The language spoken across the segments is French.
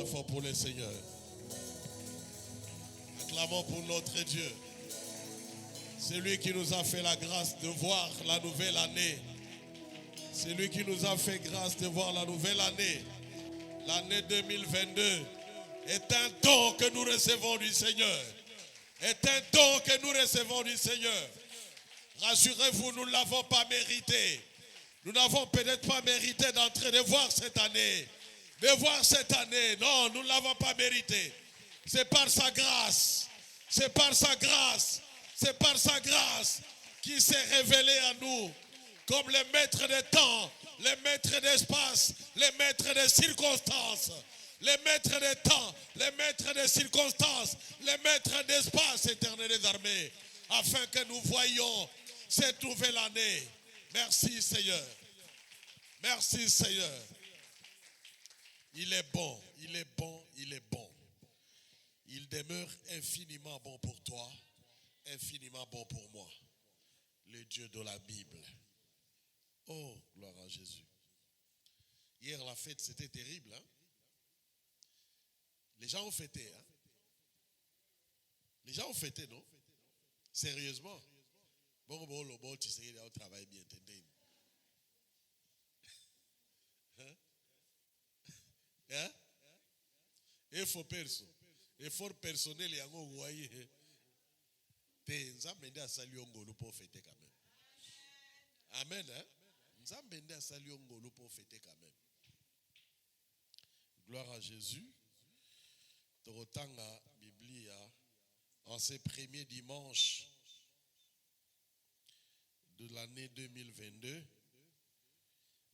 Très fort pour le Seigneur. Acclamons pour notre Dieu. C'est lui qui nous a fait la grâce de voir la nouvelle année. C'est lui qui nous a fait grâce de voir la nouvelle année. L'année 2022 est un don que nous recevons du Seigneur. Est un don que nous recevons du Seigneur. Rassurez-vous, nous ne l'avons pas mérité. Nous n'avons peut-être pas mérité d'entrer, de voir cette année. De voir cette année. Non, nous ne l'avons pas mérité. C'est par sa grâce. C'est par sa grâce. C'est par sa grâce qui s'est révélé à nous comme les maîtres des temps, les maîtres d'espace, les maîtres des circonstances. Les maîtres des temps, les maîtres des circonstances, les maîtres d'espace, éternel des armées, afin que nous voyions cette nouvelle année. Merci Seigneur. Merci Seigneur. Il est bon, il est bon, il est bon. Il demeure infiniment bon pour toi, infiniment bon pour moi. Le Dieu de la Bible. Oh, gloire à Jésus. Hier, la fête, c'était terrible. Hein? Les gens ont fêté. Hein? Les gens ont fêté, non? Sérieusement. Bon, tu sais, on travaille bien. Hein? Hein? Effort personnel, il y a un voyez. Nzambende a salué ngolo pour fêter quand même. Amen. Hein? Nzambende a salué ngolo pour fêter quand même. Gloire à Jésus. Torotanga Biblia en ces premiers dimanches de l'année 2022.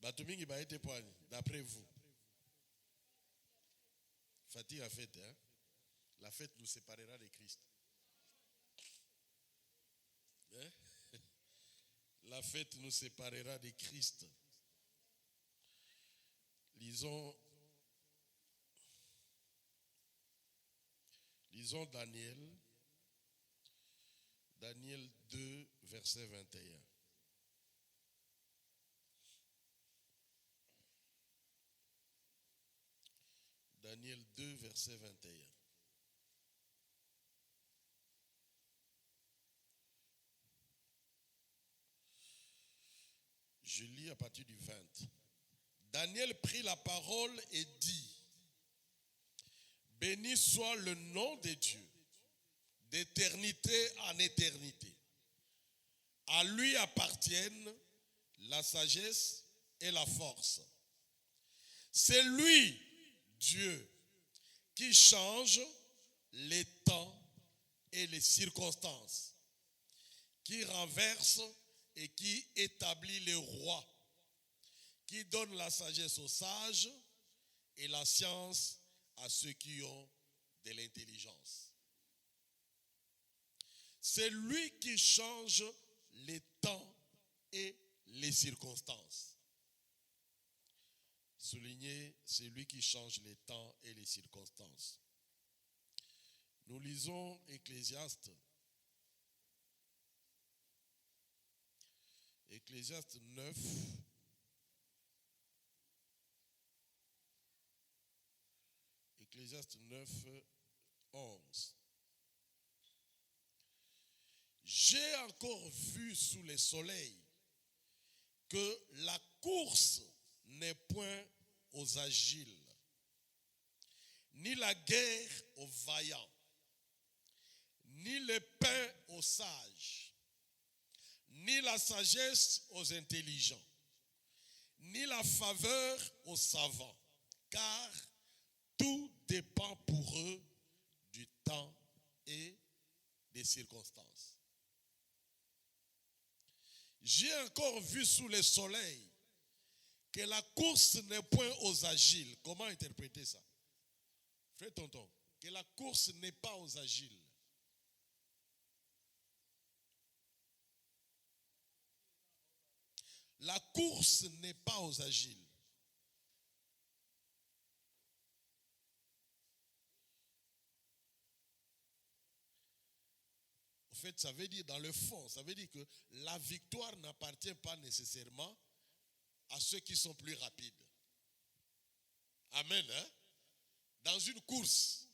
Batumingi ba été point d'après vous. Fatigue la fête, hein? La fête nous séparera de Christ. Hein? La fête nous séparera de Christ. Lisons Daniel 2, verset 21. Daniel 2, verset 21. Je lis à partir du 20. Daniel prit la parole et dit: béni soit le nom de Dieu, d'éternité en éternité. À lui appartiennent la sagesse et la force. C'est lui, Dieu, qui change les temps et les circonstances, qui renverse et qui établit les rois, qui donne la sagesse aux sages et la science à ceux qui ont de l'intelligence. C'est lui qui change les temps et les circonstances. Soulignez, c'est lui qui change les temps et les circonstances. Nous lisons Ecclésiaste. Ecclésiaste 9. Ecclésiaste 9, 11. J'ai encore vu sous le soleil que la course n'est point aux agiles, ni la guerre aux vaillants, ni le pain aux sages, ni la sagesse aux intelligents, ni la faveur aux savants, car tout dépend pour eux du temps et des circonstances. J'ai encore vu sous le soleil que la course n'est point aux agiles. Comment interpréter ça? Frère tonton, que la course n'est pas aux agiles. La course n'est pas aux agiles. En fait, ça veut dire, dans le fond, ça veut dire que la victoire n'appartient pas nécessairement à ceux qui sont plus rapides. Amen. Hein? dans une course,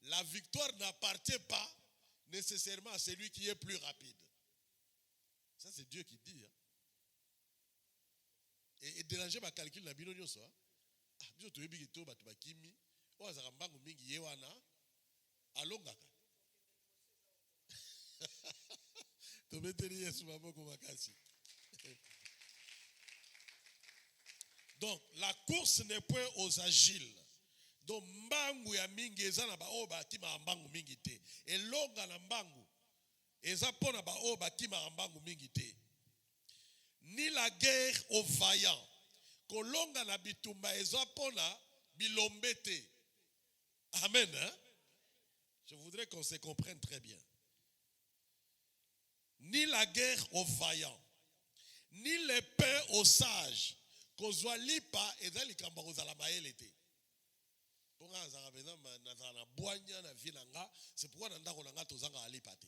la victoire n'appartient pas nécessairement à celui qui est plus rapide. Ça, c'est Dieu qui dit. Hein. Et déranger ma calcul na bino nyoso. Ah, biso toyebi ke to bato bakimi, o azaka mbangu mingi ye wana alongaka. Tobeteli Yesu maboko makasi. Donc, la course n'est point aux agiles. Donc, mbangu ya mingi eza na ba o bakima mbangu mingi te. Elonga na mbangu eza pona ba o bakima mbangu mingi te. Ni la guerre aux vaillants. Kolonga na bitumba eza pona bilombete. Amen. Hein? Je voudrais qu'on se comprenne très bien. Ni la guerre aux vaillants, ni l'épée aux sages. Kozwa lipa eza likamba kozala maele te. Ponga azaka bena na boanya na vie nanga, c'est pourquoi na ndako nanga tozanga alipa te.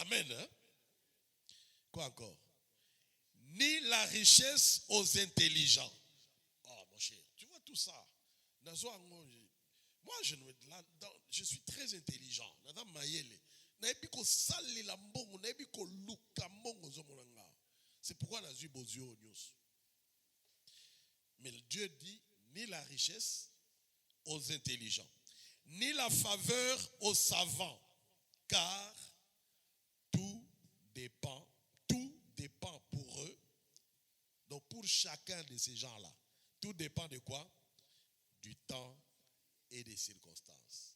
Amen. Hein? Quoi encore? Ni la richesse aux intelligents. Oh mon cher, tu vois tout ça. Moi je suis très intelligent. C'est pourquoi la mais Dieu dit ni la richesse aux intelligents, ni la faveur aux savants, car tout dépend pour eux. Donc pour chacun de ces gens-là, tout dépend de quoi? Du temps et des circonstances.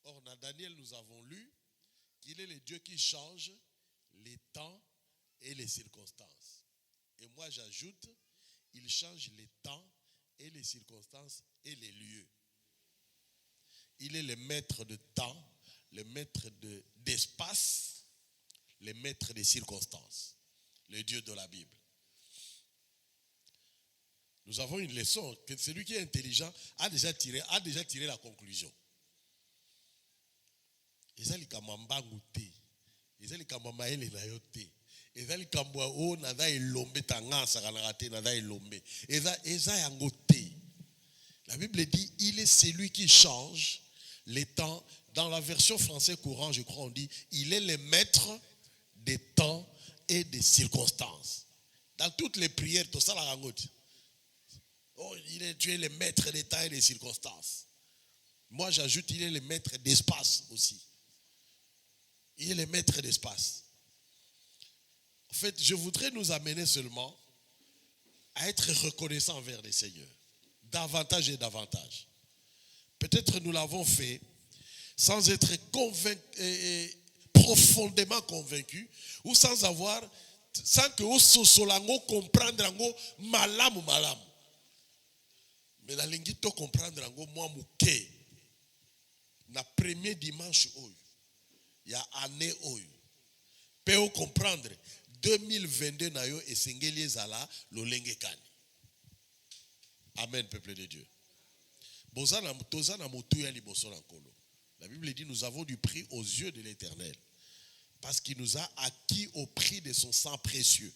Or, dans Daniel, nous avons lu qu'il est le Dieu qui change les temps et les circonstances. Et moi, j'ajoute, il change les temps et les circonstances et les lieux. Il est le maître de temps, le maître d'espace, le maître des circonstances, le Dieu de la Bible. Nous avons une leçon que celui qui est intelligent a déjà tiré la conclusion. Ezali kamambangu te, ezali kamamaele na yo te, ezali kambwa o nada elombe tangasa kana te nada elombe, eza yango te. La Bible dit il est celui qui change les temps. Dans la version française courant, je crois on dit il est le maître des temps et des circonstances. Dans toutes les prières, tout ça la rangote. Oh, tu es le maître des temps et des circonstances. Moi, j'ajoute, il est le maître d'espace aussi. Il est le maître d'espace. En fait, je voudrais nous amener seulement à être reconnaissants envers les seigneurs. Davantage et davantage. Peut-être nous l'avons fait sans être profondément convaincus ou sans que au sosolango comprendre ango malamu. Mais la lingi to comprendre ango moi muke na premier dimanche oyo ya année oyo pe o comprendre 2022 na yo esengeli ezala lolenge kani. Amen, peuple de Dieu. Bozana tozana motu ya liboso na nkolo. La Bible dit nous avons du prix aux yeux de l'Éternel parce qu'il nous a acquis au prix de son sang précieux.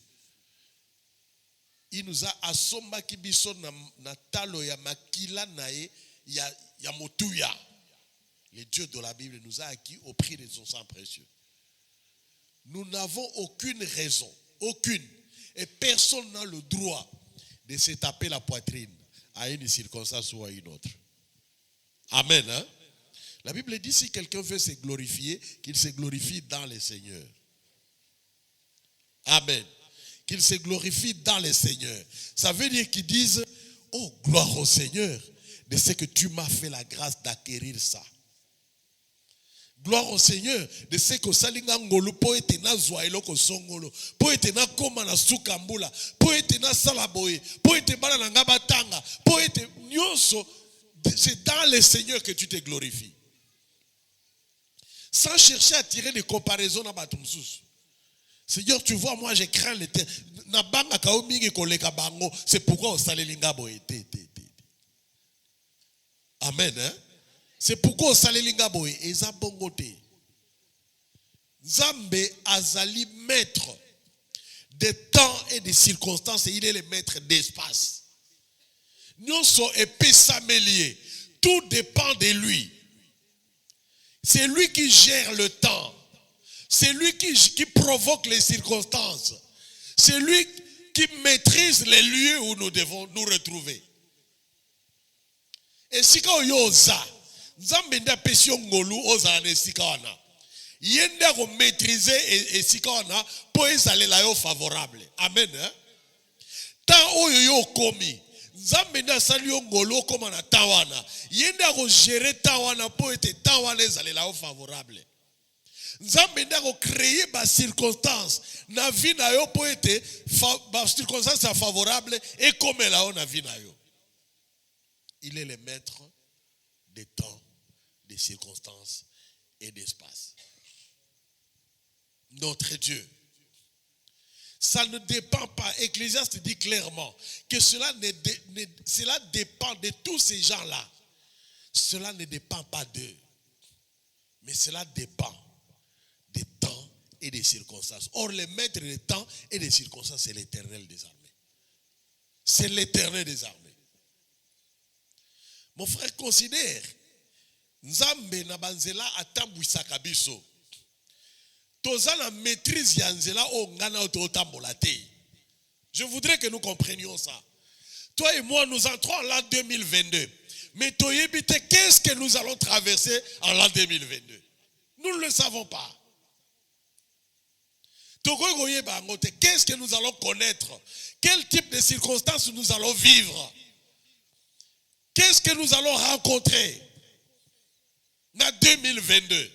Il nous a assommaki biso na talo ya makila nae ya motuya. Le Dieu de la Bible nous a acquis au prix de son sang précieux. Nous n'avons aucune raison, aucune, et personne n'a le droit de se taper la poitrine à une circonstance ou à une autre. Amen. Hein? La Bible dit si quelqu'un veut se glorifier, qu'il se glorifie dans le Seigneur. Amen. Qu'il se glorifie dans le Seigneur. Ça veut dire qu'ils disent, oh, gloire au Seigneur de ce que tu m'as fait la grâce d'acquérir ça. Gloire au Seigneur de ce que salinga ngolo po etena zwa eloko songolo po etena koma na sukambula po etena salaboye po etena na ngabatanga po etena nyonso. C'est dans le Seigneur que tu te glorifies. Sans chercher à tirer des comparaisons dans Batumsus. Seigneur, tu vois, moi je crains l'éternel. C'est pourquoi on s'allait l'ingabo. Amen. Hein? C'est pourquoi on s'allait l'ingabo. Et ça bongote. Zambé azali maître des temps et des circonstances et il est le maître d'espace. Nyonso epesameli. Tout dépend de lui. C'est lui qui gère le temps. C'est lui qui provoque les circonstances. C'est lui qui maîtrise les lieux où nous devons nous retrouver. Et si quand yoza, nzambe nda pesio ngolu oza ne sikana. Yenda ko maîtriser et sikana po ezalela yo favorable. Amen. Tant oyo yo komi, nzambe nda sali yo ngolu koma na tawana. Yenda ko gérer tawana po ete tawana ezalela yo favorable. Nzambe nda ko créer ba circonstance na vie na yo po ete ba circonstance favorable et comme la yo na vie na yo. Il est le maître des temps, des circonstances et d'espace. Notre Dieu. Ça ne dépend pas. Ecclésiaste dit clairement que cela dépend de tous ces gens-là. Cela ne dépend pas d'eux. Mais cela dépend des temps et des circonstances. Or, le maître des temps et des circonstances, c'est l'Éternel des armées. C'est l'Éternel des armées. Mon frère, considère, Nzambe na banzela atambwisaka biso. Toza na maîtrise ya nzela o ngana otambola te. Je voudrais que nous comprenions ça. Toi et moi, nous entrons en l'an 2022. Mais toyebite, qu'est-ce que nous allons traverser en l'an 2022? Nous ne le savons pas. Qu'est-ce que nous allons connaître? Quel type de circonstances nous allons vivre? Qu'est-ce que nous allons rencontrer en 2022?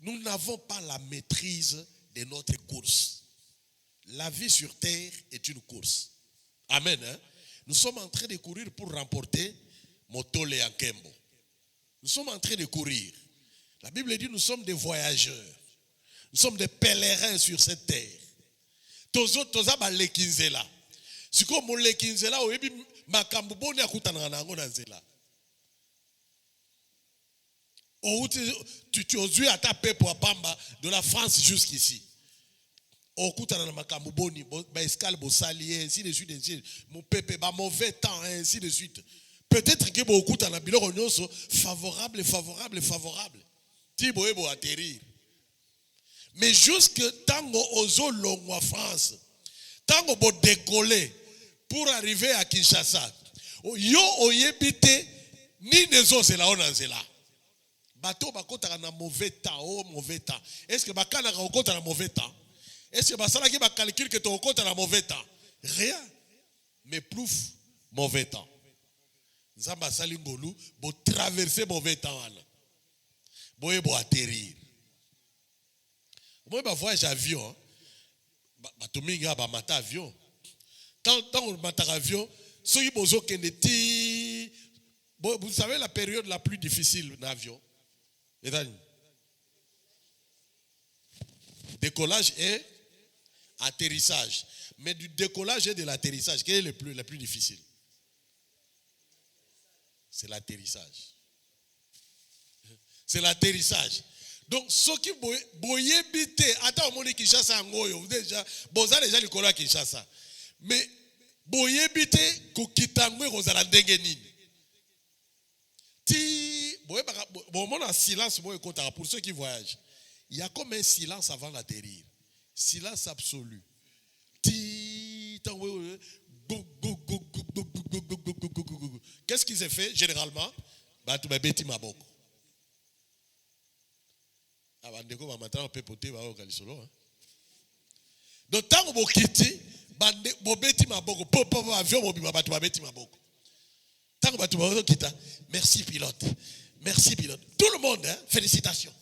Nous n'avons pas la maîtrise de notre course. La vie sur terre est une course. Amen. Nous sommes en train de courir pour remporter Motole et Ankembo. Nous sommes en train de courir. La Bible dit nous sommes des voyageurs. Nous sommes des pèlerins sur cette terre. Toza ba lekinzela. Siko mo lekinzela oyebi makambo boni akutana na ngo na nzela. Tu as vu à ta paix pour Pamba de la France jusqu'ici. Okutana na makambo boni ba escale bo salier ainsi de suite ainsi mon pépé ba mauvais temps ainsi de suite. Peut-être que bo okutana biloko nyonso favorable. Ti boyebo atterrir. Mais jusque tango ozo longwa France, tango bo décoller pour arriver à Kinshasa, yo oyebite ni nezo zela ona nzela. Bateau bakota na mauvais temps. Est-ce que bakana ka okota na mauvais temps? Est-ce que basala ki ba calcul que to okota na mauvais temps? Rien. Mais plouf mauvais temps. Nzamba sali ngolu bo traverser mauvais temps wana. Boye bo atterrir. Moi, je voyage avion. Je suis en avion. Quand on est en avion, vous savez la période la plus difficile dans l'avion. Décollage et atterrissage. Mais du décollage et de l'atterrissage, quel est le plus difficile? C'est l'atterrissage. C'est l'atterrissage. Donc, ceux qui boye bite, attends, on dit Kinshasa ngoyo, déjà, boza déjà le kola Kinshasa. Mais boye bite, kokitangwe kozala ndenge nini. Ti, boye baka, bon, on a silence pour ceux qui voyagent. Il y a comme un silence avant d'atterrir. Silence absolu. Ti, qu'est-ce qui s'est fait généralement? Bah, tu m'as bêti ma boque. Donc tant que vous quittez, merci pilote. Tout le monde, hein, félicitations.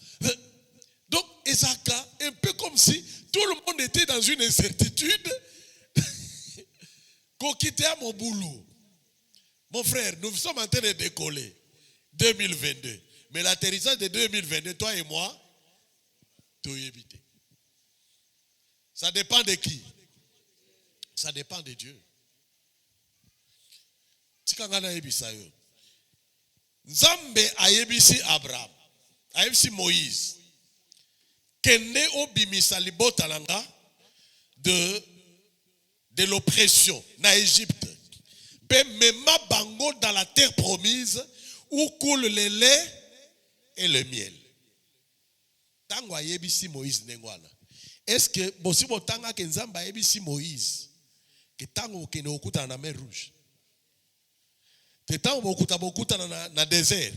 Donc Ezaka, un peu comme si tout le monde était dans une incertitude. Qu'on quittait à mon boulot. Mon frère, nous sommes en train de décoller 2022. Mais l'atterrissage de 2022, toi et moi, ça dépend de qui? Ça dépend de Dieu. Nzambe ayebisi Abraham, ayebisi Moïse, kende obimisa libota langa de de l'oppression na Égypte. Pe mema bango dans la terre promise où coule le lait et le miel. Tango ayebisi Moïse nengwana. Est-ce que bosi botanga ke Nzamba ayebisi Moïse que tango kene okuta na mer rouge. Te tango okuta na désert.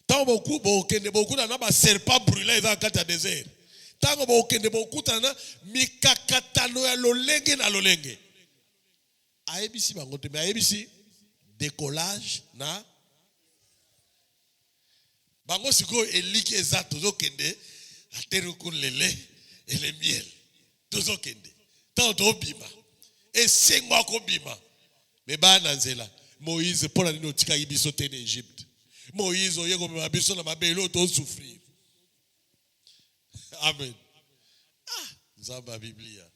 Tango okuta na ba serpent brûlé dans le désert. Tango okuta na mikakatano ya lolenge na lolenge. Ayebisi bango te, mais ayebisi décollage na bango siko eliki eza tozokende ateruku lele et le miel tozokende tanto bima esengo ko bima me bana nzela Moïse pour la notika ibiso te en Égypte. Moïse oyeko me biso na mabelo to souffrir. Amen. Ah, Zamba Biblia.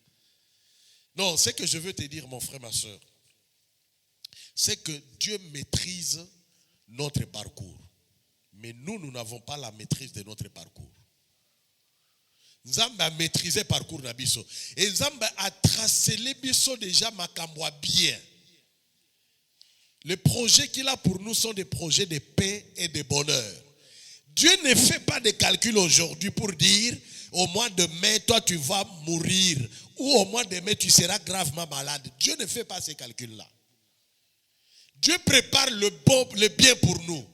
Non, ce que je veux te dire, mon frère, ma soeur, c'est que Dieu maîtrise notre parcours. Mais nous n'avons pas la maîtrise de notre parcours. Nzamba a maîtrisé le parcours na biso. Et Nzamba a tracé les biso déjà makamwa bien. Les projets qu'il a pour nous sont des projets de paix et de bonheur. Dieu ne fait pas de calcul aujourd'hui pour dire au mois de mai, toi tu vas mourir. Ou au mois de mai, tu seras gravement malade. Dieu ne fait pas ces calculs-là. Dieu prépare le bien pour nous.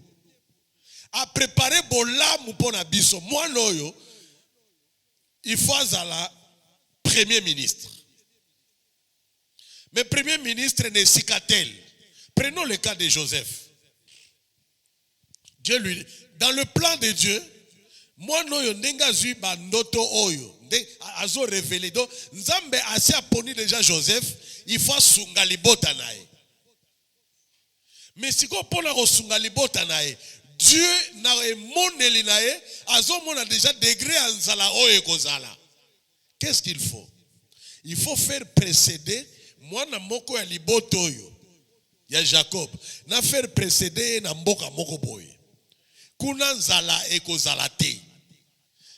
A préparé bon l'âme pour nabiso. Moi, loyo, il faut à premier ministre. Mais premier ministre n'est sikatel. Prenons le cas de Joseph. Dieu lui, dans le plan de Dieu, moi noyo ndenga zui ba ndoto oyo azo révélé donc Nzambe assez apponi déjà Joseph, il faut sunga libota nae. Mais si ko pona ko sunga libota nae, Dieu na moneli nae azo mona déjà degré anzala oyo kozala. Qu'est-ce qu'il faut? Il faut faire précéder mwana moko ya libota oyo ya Jacob, na faire précéder na mboka moko boye. Kuna nzala ekozala te.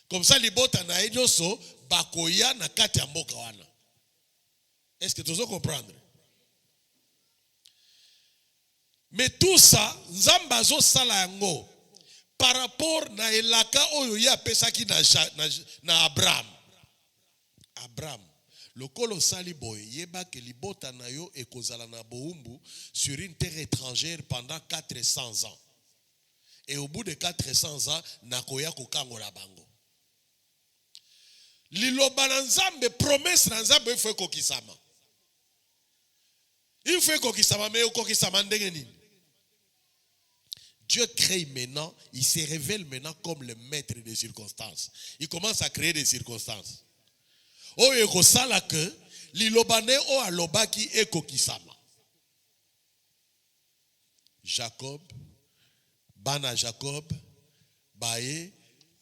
Comme ça libota na ejoso bakoya na kati ya mboka wana. Est-ce que tu veux comprendre? Mais tout ça, Nzamba zo sala yango par rapport na elaka oyo ya pesaki na Abraham. Abraham, le kolo sali boy yeba ke libota na yo ekozala na boumbu sur une terre étrangère pendant 400 ans. Et au bout de 400 ans, nakoya kokangola bango. Liloba na Nzambe, promesse na Nzambe il faut kokisama. Il faut kokisama, mais kokisama ndenge nini? Dieu crée maintenant, il se révèle maintenant comme le maître des circonstances. Il commence à créer des circonstances. O eko sala que lilobane o alobaki e kokisama. Jacob, bana Jacob, bae,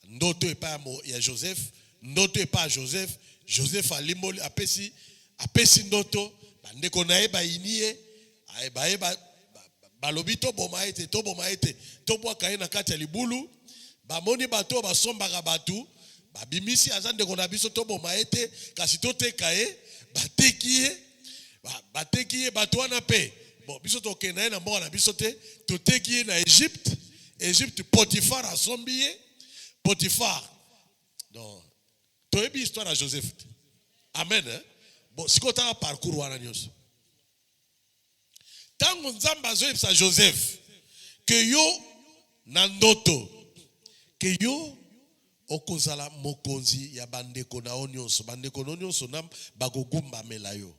ndoto e pa ya Joseph, ndoto e pa Joseph, Joseph alimoli apesi ndoto, bandeko na e ba inie, bae balobi to boma ete, to bwa kaye na kati ya libulu, ba moni bato ba sombaka batu, ba bimisi azande kona biso to boma ete, kasi to te kaye, batekiye bato wana pe. Bon, biso to kenaye na mboka na biso te, to tekiye na Égypte, Potiphar a sombié. Potiphar. Donc, tu as vu l'histoire de Joseph. Amen. Hein? Bon, si tu as un parcours, tant que Nzamba a Joseph, que yo nandoto, que yo okozala mokonzi ya bandeko na onyonso, bandeko na onyonso nam bagogumba melayo.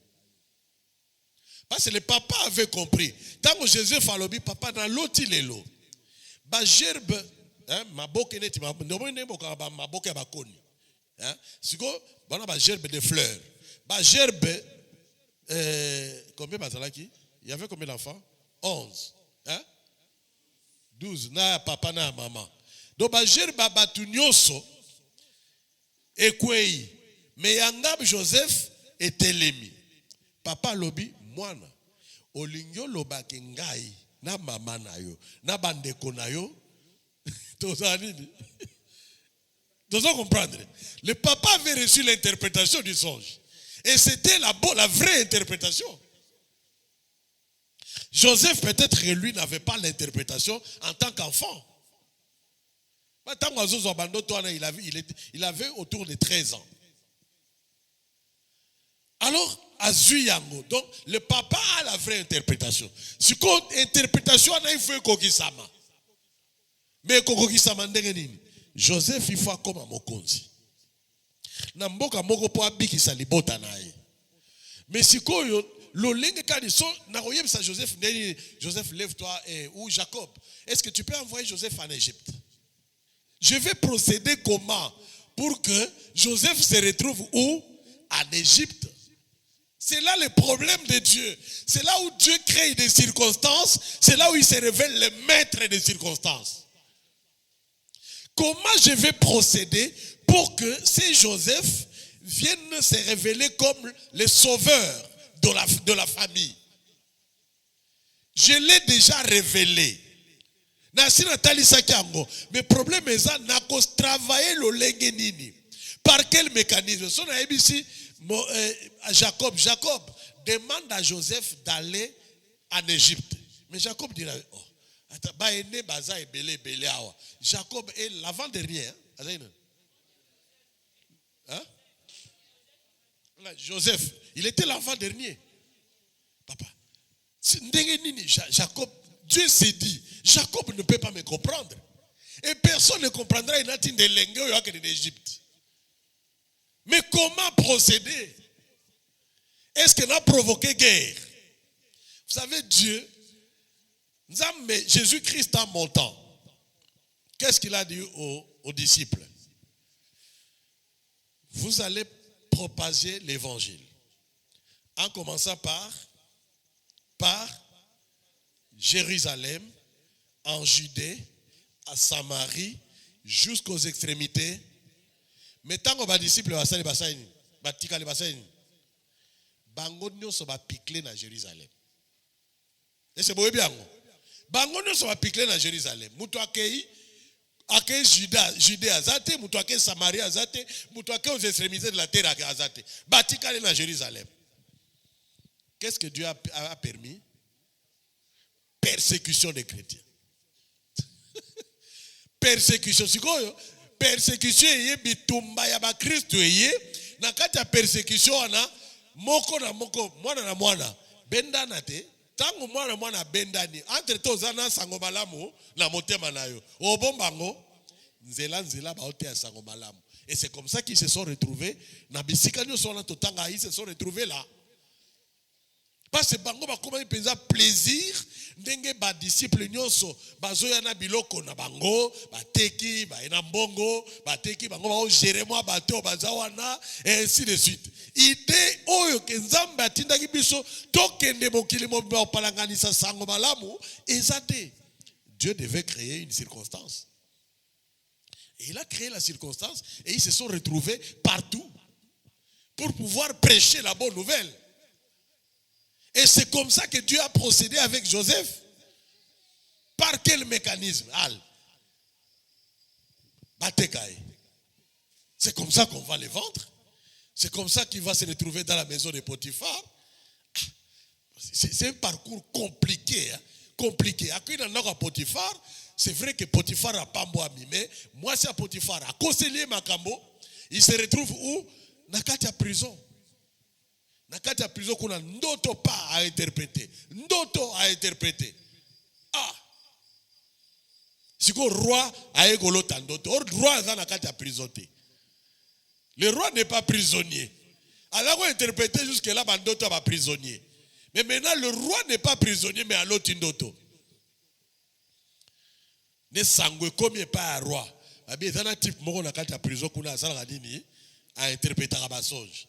Parce que le papa avait compris. Tant que Joseph a lobi, papa na loti lelo. Ba gerbe, maboke neti maboke bakoni. Siko bana ba gerbe de fleurs. Ba gerbe combien bazalaki? Il y avait combien d'enfants? 11. 12 na papa na maman. Donc ba gerbe batu nyoso ekwei. Mais yangab Joseph etelemi. Papa lobi mwana olingyo lobaki ngai na mama na yo na bandeko na yo tozanini dozo comprendre. Le papa avait reçu l'interprétation du songe. Et c'était la vraie interprétation. Joseph, peut-être que lui n'avait pas l'interprétation en tant qu'enfant. Il avait autour de 13 ans. Alors, Azuyango, donc le papa a la vraie interprétation. Si interprétation, il faut kokisama. Mais kokisama ndengenini. Joseph, il faut comme mokonzi. Na mboka moko po abikisa libota nae. Mais si koyo lolenge kani so na koyebisa Joseph ndeni Joseph lève-toi ou Jacob. Est-ce que tu peux envoyer Joseph en Égypte? Je vais procéder comment pour que Joseph se retrouve où? En Égypte. C'est là le problème de Dieu. C'est là où Dieu crée des circonstances. C'est là où il se révèle le maître des circonstances. Comment je vais procéder pour que ces Joseph viennent se révéler comme les sauveurs de la famille? Je l'ai déjà révélé. Mais le problème est ça, nous travailler le lengenini. Par quel mécanisme? Jacob demande à Joseph d'aller en Égypte. Mais Jacob dira, Jacob est l'avant-dernier. Hein? Joseph, il était l'avant-dernier. Papa. Jacob, Dieu s'est dit, Jacob ne peut pas me comprendre. Et personne ne comprendra une attitude de l'Égypte en Égypte. Mais comment procéder? Est-ce qu'il a provoqué guerre? Vous savez, Dieu, Jésus-Christ en montant, qu'est-ce qu'il a dit aux disciples? Vous allez propager l'évangile. En commençant par Jérusalem, en Judée, à Samarie, jusqu'aux extrémités. Mais tant que les disciples bango nyonso ba piklé na Jérusalem. Et c'est beau bien. Bango nyonso ba piklé na Jérusalem. Mutu akei Judée azate, mutu akei Samarie azate, mutu akei aux extrémités de la terre azate. Batikale na Jérusalem. Qu'est-ce que Dieu a permis? Persécution des chrétiens. Persécution. Persécution yé bitumba ya ba Kristo yé na kati ya persécution ana moko na moko mwana na mwana bendana te tango mwana bendani entre tozana sango malamu na motema na yo obombango nzela ba ote ya sango malamu. Et c'est comme ça qu'ils se sont retrouvés na bisika nyoso na totanga ils se sont retrouvés là. Parce que bango ba koma penza plaisir ndenge ba disciple nyonso bazoya na biloko na bango bateki ba ina mbongo bateki bango ba gérer moi bato bazawana et ainsi de suite. Idée oyo ke nzambe atindaki biso tokende mokili mo ba palanganisa sango malamu ezate. Dieu devait créer une circonstance. Et il a créé la circonstance et ils se sont retrouvés partout pour pouvoir prêcher la bonne nouvelle. Et c'est comme ça que Dieu a procédé avec Joseph. Par quel mécanisme? C'est comme ça qu'on va les vendre. C'est comme ça qu'il va se retrouver dans la maison de Potiphar. C'est un parcours compliqué. Hein? Compliqué. À Potiphar, c'est vrai que Potiphar a pas mis, mais moi c'est à Potiphar. À conseiller Makambo, il se retrouve où? Dans la prison. Nakati ya prison kuna ndoto pas à interpréter. Ndoto à interpréter. Ah. Siko roi a egolota ndoto. Or roi za nakati ya prison te. Le roi n'est pas prisonnier. Alors on interpréter jusque là bandoto ba prisonnier. Mais maintenant le roi n'est pas prisonnier mais à l'autre ndoto. Ne sangwe comme pas roi. Abi ezana type moko nakati ya prison kuna asala nini a interpréter ba songe.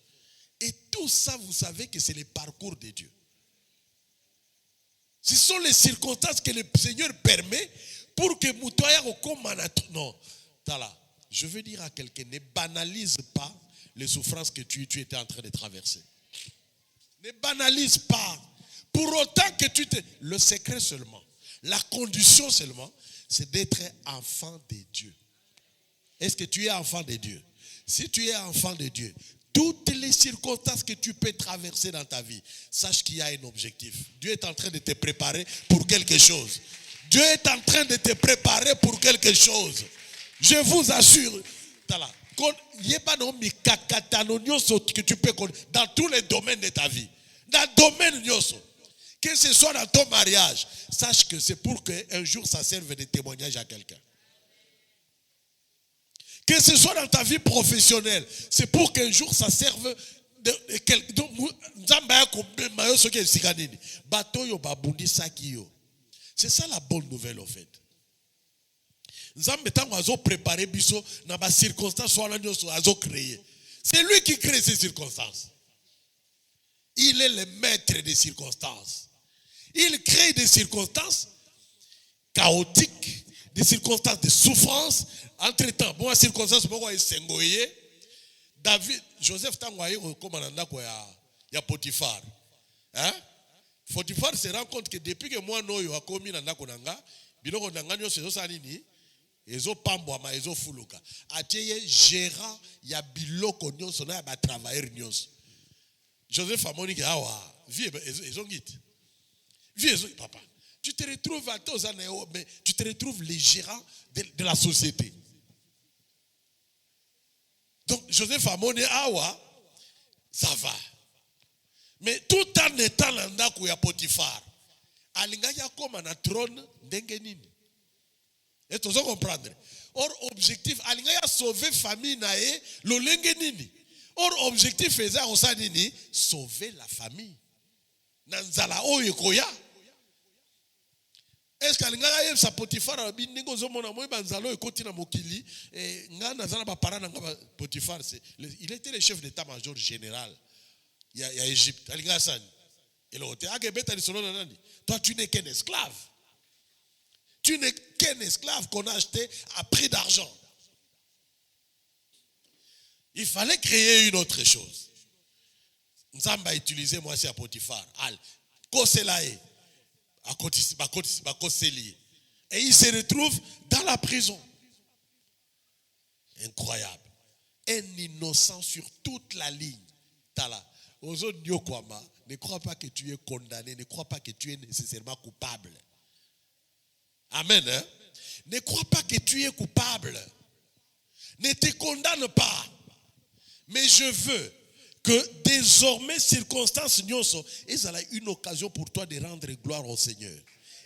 Et tout ça, vous savez que c'est le parcours de Dieu. Ce sont les circonstances que le Seigneur permet pour que Moutoya non. Je veux dire à quelqu'un, ne banalise pas les souffrances que tu étais en train de traverser. Ne banalise pas. Pour autant que le secret seulement, la condition seulement, c'est d'être enfant de Dieu. Est-ce que tu es enfant de Dieu? Si tu es enfant de Dieu, toutes les circonstances que tu peux traverser dans ta vie, sache qu'il y a un objectif. Dieu est en train de te préparer pour quelque chose. Dieu est en train de te préparer pour quelque chose. Je vous assure. Il n'y a pas que tu peux dans tous les domaines de ta vie. Dans le domaine, que ce soit dans ton mariage, sache que c'est pour qu'un jour ça serve de témoignage à quelqu'un. Que ce soit dans ta vie professionnelle, c'est pour qu'un jour ça serve de quelqu'un. C'est ça la bonne nouvelle en fait. C'est lui qui crée ces circonstances. Il est le maître des circonstances. Il crée des circonstances chaotiques, des circonstances de souffrance. Entre-temps, bon, circonstances, David, Joseph Tangoye, comme on a ya Potiphar. Hein? Potiphar se rend compte que depuis que moi, nous avons commis dans Nakonanga, biloko nanganyo sezo sanini, ezo pambwama, ezo fuluka. Ateye gérant ya biloko nyonso na ba travailleur nyonso. Joseph Amoni qui awa, vie ezo ngit. Vie ezo papa. Tu te retrouves à tous mais tu te retrouves les gérants de la société. Donc Joseph Amoni awa, ça va. Mais tout en étant là ndako ya Potiphar, alinga ya koma na trône ndenge nini. Et tu dois comprendre. Or objectif alinga ya sauver famille nae lolenge nini. Or objectif faisait osa nini sauver la famille. Nanzala oyo koya. Est-ce qu'alinga ya sa Potiphar bi ndenge ozomona moyi banzalo ekoti na mokili nga nazala ba parana nga Potiphar il était le chef d'état-major général. Il y a Égypte. Toi, tu n'es qu'un esclave. Tu n'es qu'un esclave qu'on a acheté à prix d'argent. Il fallait créer une autre chose. Nzamba a utilisé moi c'est à Potiphar. Et il se retrouve dans la prison. Incroyable. Un innocent sur toute la ligne. Tala. Ne crois pas que tu es condamné, ne crois pas que tu es nécessairement coupable. Amen. Hein? Ne crois pas que tu es coupable. Ne te condamne pas. Mais je veux que désormais, circonstances nyonso, et ça a une occasion pour toi de rendre gloire au Seigneur.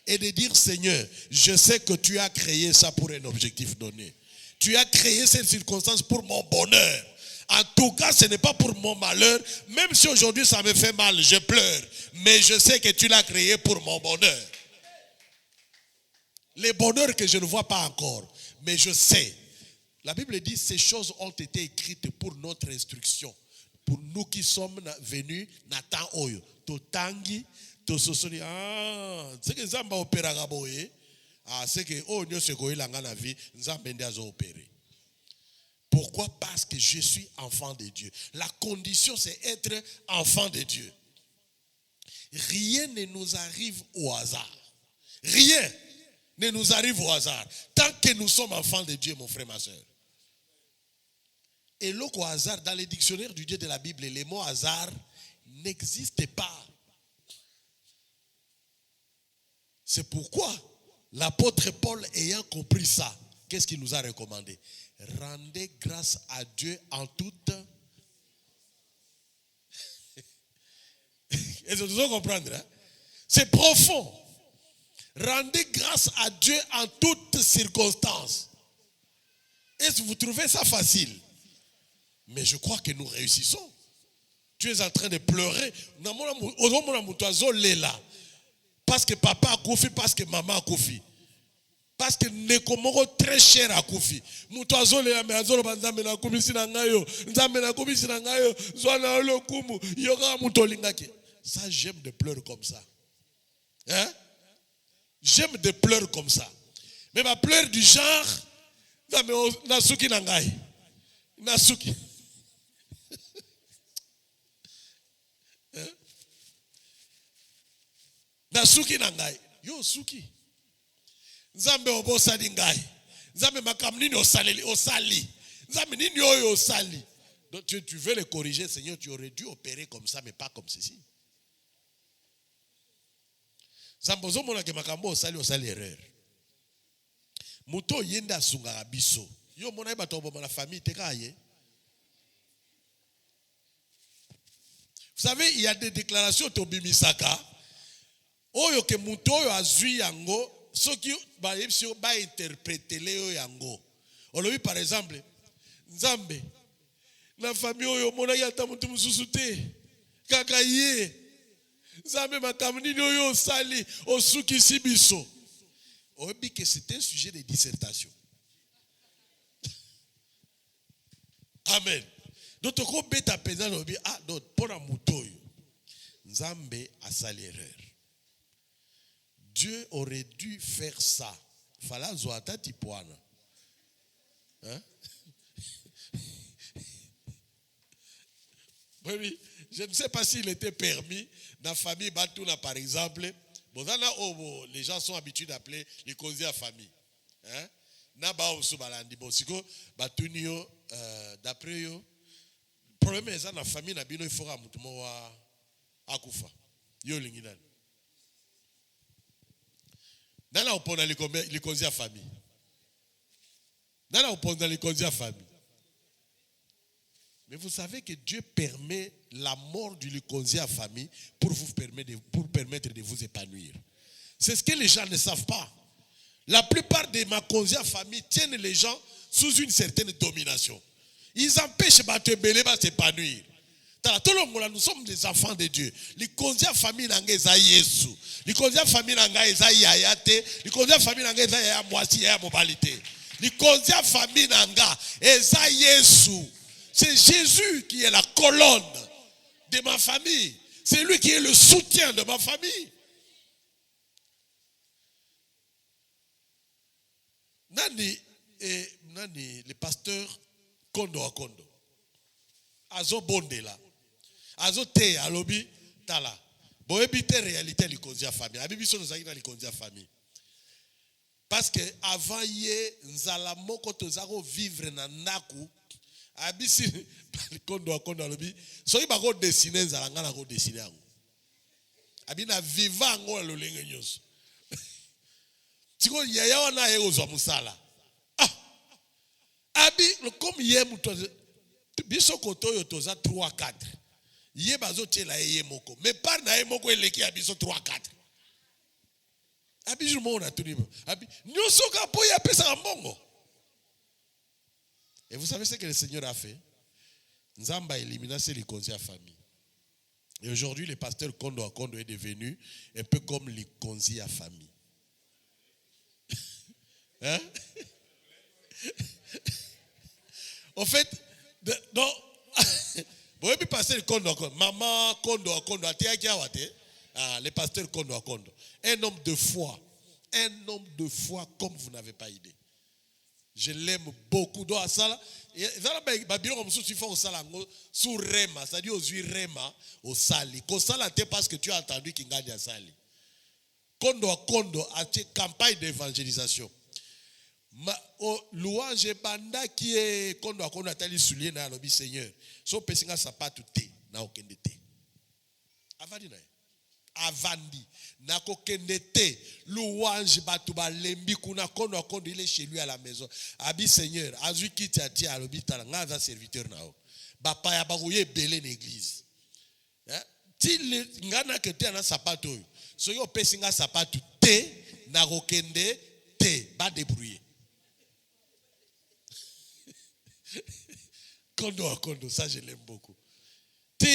Et de dire, Seigneur, je sais que tu as créé ça pour un objectif donné. Tu as créé cette circonstance pour mon bonheur. En tout cas, ce n'est pas pour mon malheur. Même si aujourd'hui ça me fait mal, je pleure. Mais je sais que tu l'as créé pour mon bonheur. Les bonheurs que je ne vois pas encore. Mais je sais. La Bible dit, ces choses ont été écrites pour notre instruction. Pour nous qui sommes venus, Nathan Oyo. Totangi, Tososoni. C'est que Zamba opéra gaboye. C'est que, oh, nous se goye la vie, Zamba ndiazo opéré. Pourquoi? Parce que je suis enfant de Dieu. La condition, c'est être enfant de Dieu. Rien ne nous arrive au hasard. Rien ne nous arrive au hasard. Tant que nous sommes enfants de Dieu, mon frère, ma soeur. Et l'autre hasard, dans les dictionnaires du Dieu de la Bible, les mots hasard n'existent pas. C'est pourquoi l'apôtre Paul, ayant compris ça, qu'est-ce qu'il nous a recommandé? Rendez grâce à Dieu en toute. Est-ce que vous allez comprendre? Hein? C'est profond. Rendez grâce à Dieu en toutes circonstances. Est-ce que vous trouvez ça facile? Mais je crois que nous réussissons. Tu es en train de pleurer. Parce que papa a koufi, parce que maman a koufi. Parce que Nekomoro très cher à Koufi. Mutoazo le amazolo banzambe na kumisi na ngayo, nzambe na kumisi na ngayo, zwana lo kumu, yoga mutolingaki. Ça j'aime de pleurer comme ça. Hein? J'aime de pleurer comme ça. Mais ma pleure du genre, nasuki na ngai. Nasuki. Hein? Nasuki na ngai. Yo suki. Nzambe obosali ngai. Nzambe makamnini osali. Nzambe nini oyo osali. Donc tu veux le corriger, Seigneur, tu aurais dû opérer comme ça, mais pas comme ceci. Zambozo mona ke makambo osali erreur. Muto yenda sunga biso. Yo mona ba tobo na famille te kaye. Vous savez, il y a des déclarations tobimisaka. Oyo ke muto oyo azui yango, soki ba yebisi ba interpréter le yango. Olobi par exemple, Nzambe na famille oyo mona yata mutu mususu te. Kaka ye. Nzambe makambo nini oyo osali osukisi biso. Oyebi que c'est un sujet de dissertation. Amen. Donc toko beta peza lobi donc pona mutoyo. Nzambe asali erreur. Dieu aurait dû faire ça. Fala zo atati poana. Hein? Oui, je ne sais pas s'il était permis dans la famille Batouna par exemple. Bon, les gens sont habitués d'appeler les causiers à famille. Hein? Naba Osubalandi. Bon, si Batunio, d'après eux, le problème est dans la famille, il faut que akufa. Yo linginan. Nana opona les causiers à famille. Nana opona les causiers à famille. Mais vous savez que Dieu permet la mort du lyconsien à famille pour permettre de vous épanouir. C'est ce que les gens ne savent pas. La plupart des maconsien à famille tiennent les gens sous une certaine domination. Ils empêchent de s'épanouir. Nous sommes des enfants de Dieu. Les lyconsien famille nanga eza Yesu. Les lyconsien famille nanga eza yayate. Les lyconsien famille nanga eza ya mwasi ya mobilité. Les lyconsien famille nanga eza Yesu. C'est Jésus qui est la colonne de ma famille. C'est lui qui est le soutien de ma famille. Nani, le pasteur Kondo a Kondo. Azo bonde là. Azo te alobi tala. Bo ebite réalité likonzi a famille. Abi biso nous na likonzi a famille. Parce que avant yé nzala moko tozako vivre na naku. Abisi Kondo a Kondo alobi. Soki bako dessiner nzala ngana ko dessiner yango. Abi na vivant ngo lo lenge nyonso. Siko yaya wana ye ozwa musala. Abi comme yé muto biso kotoyo toza 3-4. Yé bazo tela yé moko. Mais par na yé moko eleki abiso 3-4. Abi jumo na tunibo. Abi nyoso ka po ya pesa mbongo. Et vous savez ce que le Seigneur a fait? Nzamba élimina ses likonzi à famille. Et aujourd'hui, le pasteur Kondo a Kondo est devenu un peu comme likonzi à famille. Hein? En fait, non. Vous pouvez passer le Kondo à Kondo. Maman Kondo à Kondo. Le pasteur Kondo à Kondo. Un homme de foi. Un homme de foi comme vous n'avez pas idée. Je l'aime beaucoup. Donc, ça, sous Rema, c'est-à-dire aux huiles Rema, au Sali. Parce que tu as entendu qu'il gagne à Sali. Kondo a Kondo a une campagne d'évangélisation. Louange banda qui est Kondo a Kondo a tali soulier na lobi Seigneur. So pesinga sapatu te na okende te. Avandi na. Avandi na kokende te. Louange batu ba lembi kuna Kondo a Kondo il est chez lui à la maison. Abi Seigneur, azui kiti ati a lobi tala nga serviteur na o. Ba pa ya ba koye belé l'église. Ti ngana ke te na sapatu. So yo pesinga sapatu te na kokende te ba débrouiller. Kondo a Kondo, ça je l'aime beaucoup. Ti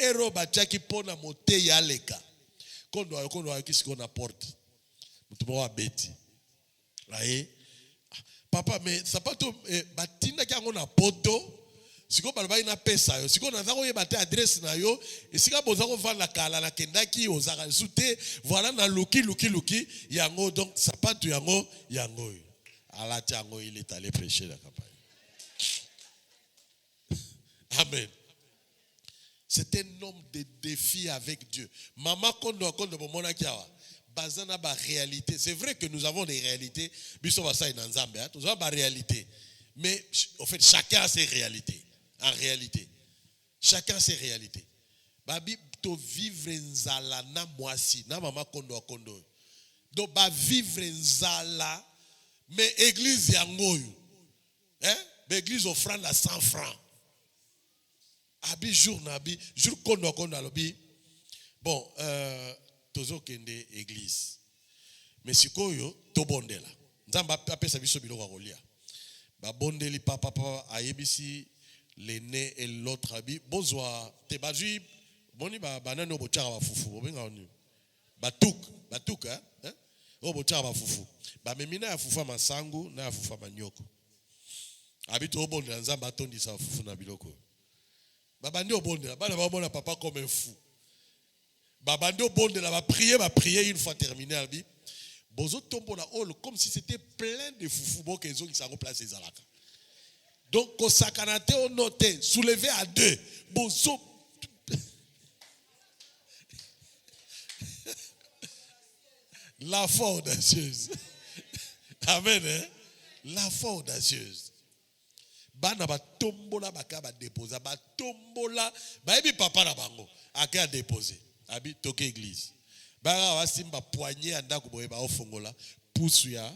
ero bachaki pona mote ya leka. Kondo a Kondo a kisi qu'on apporte. Mutumo wa beti. Aye. Papa mais sapato batinda kyango na poto. Siko balba ina pesa yo. Siko na zako yebate adresse na yo. Et sika bozako vanda kala na kendaki ozaka sute. Voilà na luki yango donc sapato yango. Allah tiango il est allé prêcher la campagne. Amen. C'est un homme de défi avec Dieu. Maman Kondo Kondo bomona kiawa. Bazana ba réalité. C'est vrai que nous avons des réalités. Biso basa ina nzambe. Nous avons ba réalité. Mais en fait chacun a ses réalités. En réalité. Chacun ses réalités. Babi to vivre nzala na mwasi na mama kondo kondo. Do ba vivre nzala mais église yangoyu. Hein? L'église offrande à 100 francs. Abi jour kondo kondo alobi. Bon, tozo kende église. Mais sikoyo to bondela. Nzamba apesa biso biloko kolia. Ba bondeli papa ayebisi l'aîné et l'autre abi bozwa te bazui boni ba banano bochaka ba fufu obenga oni batuk hein o bochaka ba fufu ba memina ya fufu masangu na ya fufu manyoko abi to bondela nzamba atondisa fufu na biloko baba ndio bondela bana ba mona papa comme un fou baba ndio bondela ba prier une fois terminé abi bozo tombo na hall comme si c'était plein de fufu bo kezo qui s'en place ezalaka. Donc, au sakanate au noté, soulevé à 2. Bozo. La foi audacieuse. Amen. Hein? La foi audacieuse. Bana ba tombola baka ba déposer. Ba tombola. Ba ebi papa na bango. Aka déposer. Abi toke église. Ba wa simba poignet anda ko boye ba ofongola. Pousu ya.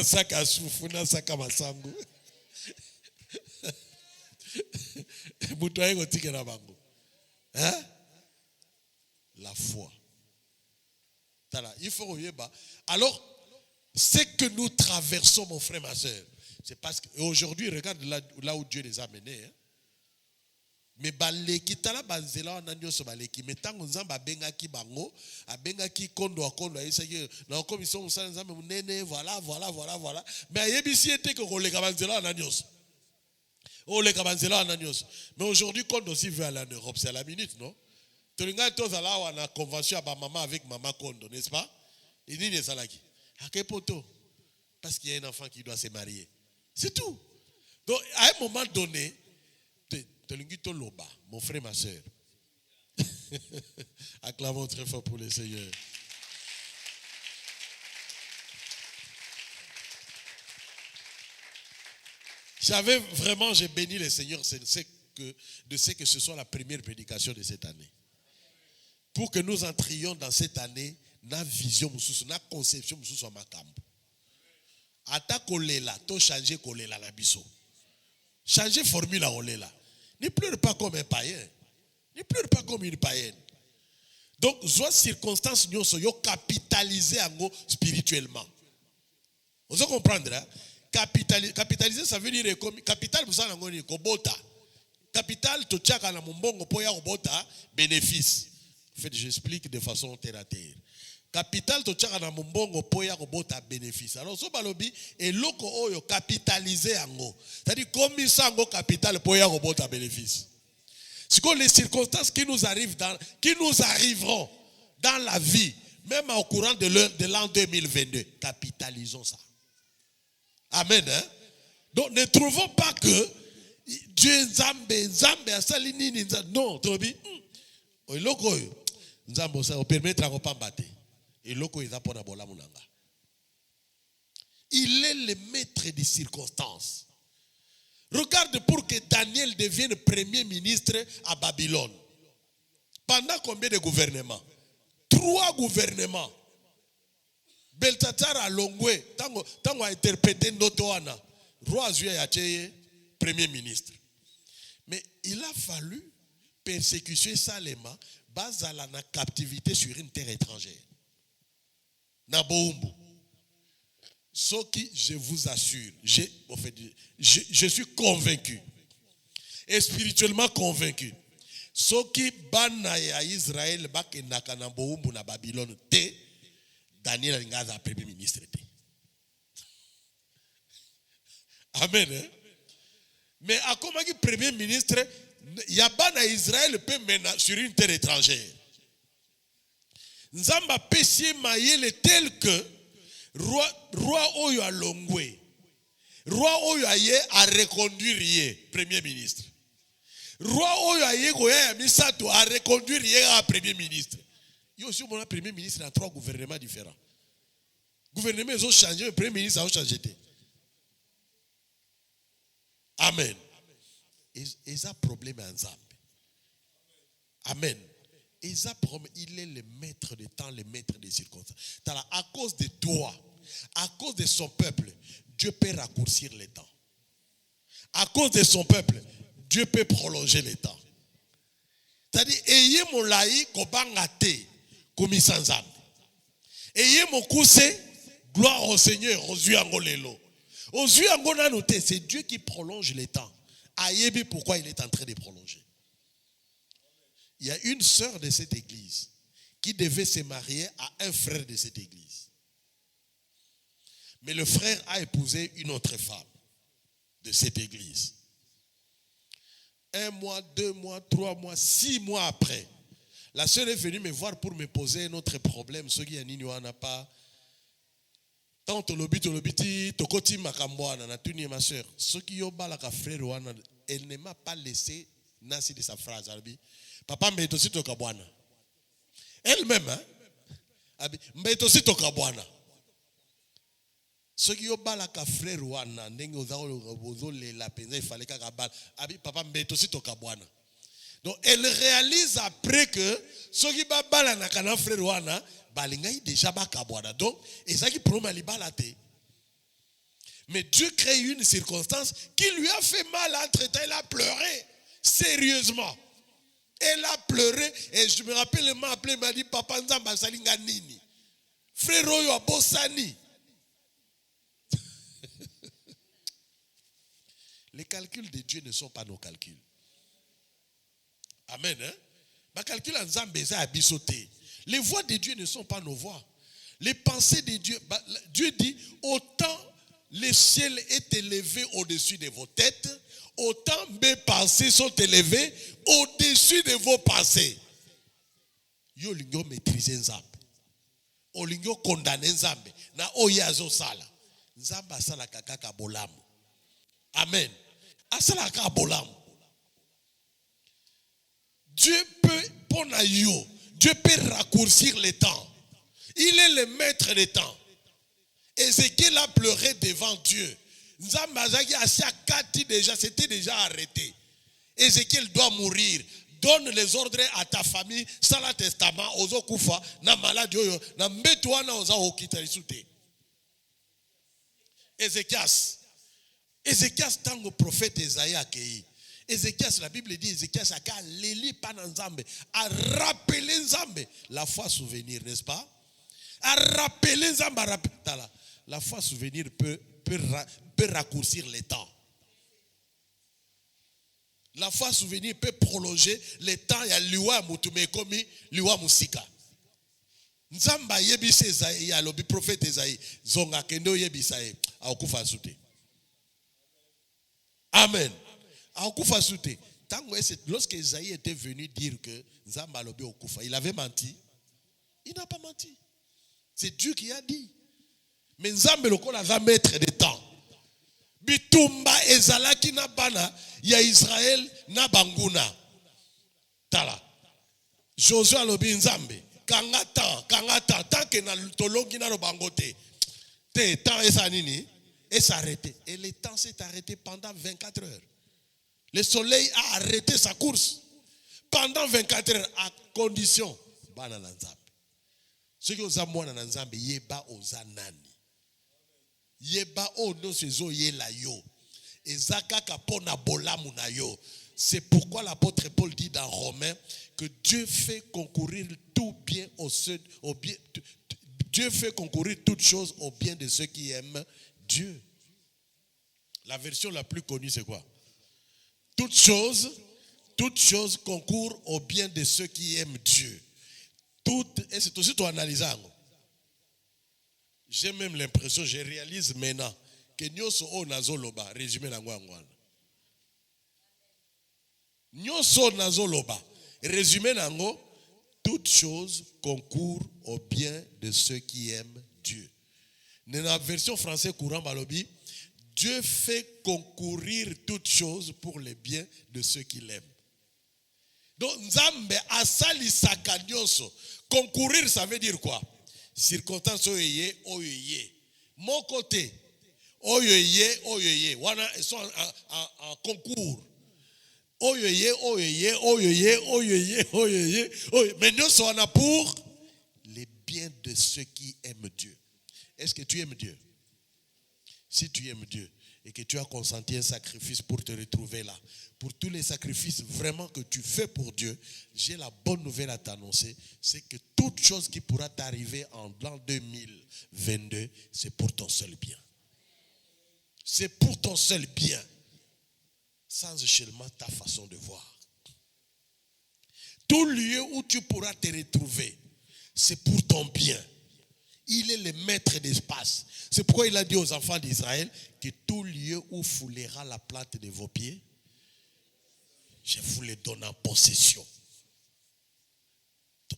Saka sufu na saka masangu. Hein? La foi. Il faut regarder. Alors, ce que nous traversons, mon frère, ma soeur, c'est parce qu'aujourd'hui, regarde là où Dieu les a menés. Hein? Mais baleki tala banzela wana nyonso baleki metango nzamba bengaki bango abengaki kondo ayesaki na kommission musala nzambe munene voilà mais ayebisi ete ko koleka banzela wana nyonso. Mais aujourd'hui, quand on aussi veut aller en Europe, c'est à la minute, non? Tu regardes tous à la convention à maman avec maman Kondo, n'est-ce pas? Il dit, c'est là qui? À quel poteau? Parce qu'il y a un enfant qui doit se marier. C'est tout. Donc, à un moment donné, tu regardes loba, mon frère, ma soeur. Acclamons très fort pour le Seigneur. J'ai béni le Seigneur de ce que ce soit la première prédication de cette année. Pour que nous entrions dans cette année, na vision, na conception, na makambo. Ata kolela, to changer kolela la biso. Changer formule à olela. Ne pleure pas comme un païen. Ne pleure pas comme une païenne. Donc, soit circonstance nous soyons capitalisés spirituellement. Vous comprenez, hein? Capitaliser, ça veut dire capital, vous savez, kobota. Capital, tu tchaka na mumbongo poya kobota bénéfice. En fait, j'explique de façon terre à terre. Capital, tu tchaka na mumbongo poya kobota bénéfice. Alors, so balobi, et loko oyo capitaliser ango. C'est-à-dire, comme ça ango capital poya kobota bénéfice. C'est que les circonstances qui nous arriveront dans la vie, même au courant de l'an 2022, capitalisons ça. Amen. Hein? Donc ne trouvons pas que Dieu Nzambe asalini Nzambe. Non, Tobi. Eloko Nzambe ça permettre à repambater. Eloko eza pona bola munanga. Il est le maître des circonstances. Regarde pour que Daniel devienne premier ministre à Babylone. Pendant combien de gouvernements? 3 gouvernements. Beltazar a longwe, tango a interprété Notoana, roi Azuya Yacheye, premier ministre. Mais il a fallu persécuter Salema, basala na captivité sur une terre étrangère. Naboumbu. Ce qui, je vous assure, je suis convaincu, et spirituellement convaincu, ce qui bana ya Israël bakendaka na Boumbu na Babylone te, Daniel Ngaza premier ministre. Amen. Hein? Mais à comment il premier ministre, Yabana Israël peut mener sur une terre étrangère. Nzamba Pessie Mayele tel que roi Oyo a Longwe, roi Oyo a reconduire premier ministre. Roi Oyo a Goya Misato a reconduire à premier ministre. Il y a aussi mon premier ministre dans 3 gouvernements différents. Gouvernements ils ont changé, le premier ministre a changé. Amen. ils ont problème ensemble. Amen. Il est le maître des temps, le maître des circonstances. À cause de toi, à cause de son peuple, Dieu peut raccourcir les temps. À cause de son peuple, Dieu peut prolonger les temps. C'est-à-dire, ayez mon laï, kobangate, komisanzam. Ayez mon coussé, gloire au Seigneur, aux yeux angolelo. Aux yeux angolanoté, c'est Dieu qui prolonge les temps. Ayebi, pourquoi il est en train de prolonger. Il y a une sœur de cette église qui devait se marier à un frère de cette église. Mais le frère a épousé une autre femme de cette église. 1 mois, 2 mois, 3 mois, 6 mois après, la sœur est venue me voir pour me poser un autre problème. Ce qui n'a pas. Tant tolobiti, tokoti makambwana, na tuni ma sœur. Ce qui yoba la frère, elle ne m'a pas laissé nasi de sa phrase. Papa mbeitosi tokabwana. Elle-même, hein? Mbeitosi tokabwana. Ce qui yoba la frère wana, ndenge ozo la penza, il fallait qu'à kabal. Papa mbeitosi tokabwana. Donc elle réalise après que ce qui babala na kana frère wana, balingai déjà bakabwana. Donc et ça qui promet libalate. Mais Dieu crée une circonstance qui lui a fait mal entre-temps, il a pleuré sérieusement. Elle a pleuré et je me rappelle, elle m'a appelé, elle m'a dit papa nzamba salinga nini. Frère oyo abosani. Les calculs de Dieu ne sont pas nos calculs. Amen. Hein? Ma calcul en Nzambe a bisoté. Les voix de Dieu ne sont pas nos voix. Les pensées de Dieu, Dieu dit autant le ciel est élevé au-dessus de vos têtes, autant mes pensées sont élevées au-dessus de vos pensées. Yo lingo maîtriser Nzambe. O lingo condamner Nzambe. Na oyazo sala. Nzambe asala kaka bolamu. Amen. Asala kaka bolamu. Dieu peut, Dieu peut raccourcir les temps. Il est le maître des temps. Ézéchiel a pleuré devant Dieu. Nzambazaki Asiakati déjà, c'était déjà arrêté. Ézéchiel doit mourir. Donne les ordres à ta famille, sans le testament, aux okufa, na malade yoyo, na mbetouana oza okita isute. Ézéchias, tango prophète Esaïe akei. Ézéchias, la Bible dit, Ézéchias a léli pananzambe, a rappelé Nzambe, la foi souvenir, n'est-ce pas? A rappelé Nzambe, la foi souvenir peut raccourcir les temps. La foi souvenir peut prolonger les temps. Il y a liwa mutume komi liwa musika. Nzamba yebise Esaïe, ya lobi prophète Esaïe, zonga kendo yebisae, a okufa sute. Amen. Lorsque Esaïe était venu dire que Nzamba lobi okufa, il avait menti. Il n'a pas menti. C'est Dieu qui a dit. Mais Nzambe lokola va mettre des temps. Bitumba ezalaki na bana ya Israël na banguna. Tala. Josué lobi Nzambe kangata tant que na tolongi na bangote. Te temps esa nini et s'arrêter. Et le temps s'est arrêté pendant 24 heures. Le soleil a arrêté sa course pendant 24 heures à condition bana na Nzambe. Ce que oza mwana na Nzambe yeba oza nani. Yeba o no sezo yela yo. Ezaka kapona bolamu na yo. C'est pourquoi l'apôtre Paul dit dans Romains que Dieu fait concourir tout bien au bien. Dieu fait concourir toutes choses au bien de ceux qui aiment Dieu. La version la plus connue c'est quoi? Toutes choses concourent au bien de ceux qui aiment Dieu. Et c'est aussi ton analyse. J'ai même l'impression, je réalise maintenant que nyoso o nazoloba, résumé na ngwangwana. Nyoso nazoloba, résumé nango, toutes choses concourent au bien de ceux qui aiment Dieu. Dans la version française courant balobi, Dieu fait concourir toutes choses pour le bien de ceux qui l'aiment. Donc Nzambe asali sakanyoso. Concourir, ça veut dire quoi? Circonstance oyoye. Mon côté, oyoye. Wana, ils sont en concours. Oyoye, oyoye, oyoye, oyoye, oyoye, oyoye. Mais nous sommes pour les biens de ceux qui aiment Dieu. Est-ce que tu aimes Dieu? Si tu aimes Dieu et que tu as consenti un sacrifice pour te retrouver là, pour tous les sacrifices vraiment que tu fais pour Dieu, j'ai la bonne nouvelle à t'annoncer, c'est que toute chose qui pourra t'arriver en l'an 2022, c'est pour ton seul bien. C'est pour ton seul bien. Sans seulement ta façon de voir. Tout lieu où tu pourras te retrouver, c'est pour ton bien. Il est le maître d'espace. C'est pourquoi il a dit aux enfants d'Israël que tout lieu où foulera la plante de vos pieds, je vous le donne en possession.